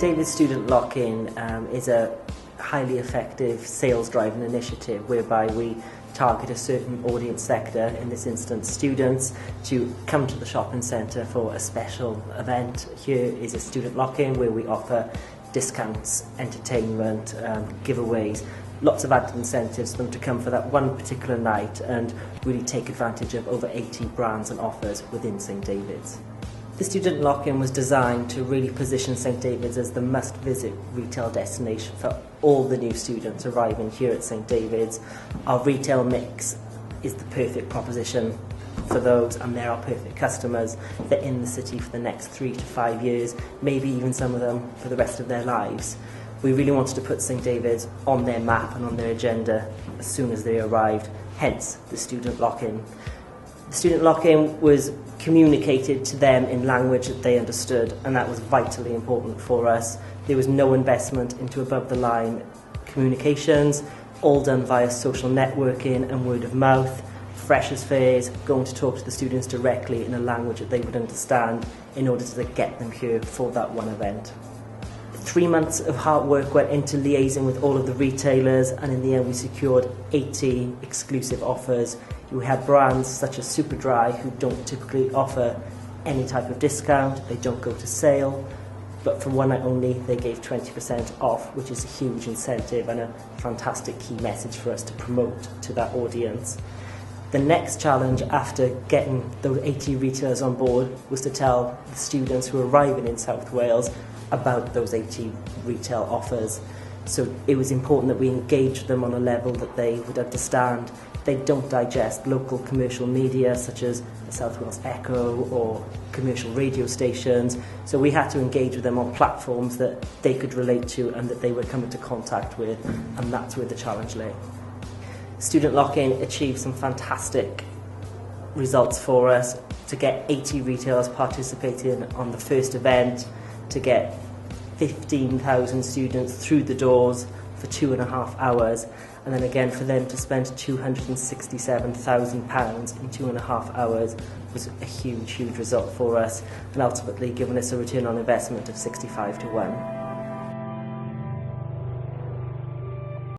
David's Student Lock-in is a highly effective sales-driving initiative whereby we target a certain audience sector, in this instance students, to come to the shopping centre for a special event. Here is a student lock-in where we offer discounts, entertainment, giveaways, lots of added incentives for them to come for that one particular night and really take advantage of over 80 brands and offers within St David's. The student lock-in was designed to really position St David's as the must-visit retail destination for all the new students arriving here at St David's. Our retail mix is the perfect proposition for those, and they're our perfect customers. They're in the city for the next 3 to 5 years, maybe even some of them for the rest of their lives. We really wanted to put St David's on their map and on their agenda as soon as they arrived, hence the student lock-in. The student lock-in was communicated to them in language that they understood, and that was vitally important for us. There was no investment into above-the-line communications, all done via social networking and word of mouth, fresh as fares, going to talk to the students directly in a language that they would understand in order to get them here for that one event. 3 months of hard work went into liaising with all of the retailers, and in the end we secured 80 exclusive offers. We had brands such as Superdry, who don't typically offer any type of discount, they don't go to sale, but for one night only they gave 20% off, which is a huge incentive and a fantastic key message for us to promote to that audience. The next challenge after getting those 80 retailers on board was to tell the students who are arriving in South Wales about those 80 retail offers. So it was important that we engaged them on a level that they would understand. They don't digest local commercial media such as the South Wales Echo or commercial radio stations, so we had to engage with them on platforms that they could relate to and that they would come into contact with, and that's where the challenge lay. Student Lock-in achieved some fantastic results for us. To get 80 retailers participating on the first event, to get 15,000 students through the doors for 2.5 hours, and then again for them to spend £267,000 in 2.5 hours was a huge result for us, and ultimately given us a return on investment of 65 to 1.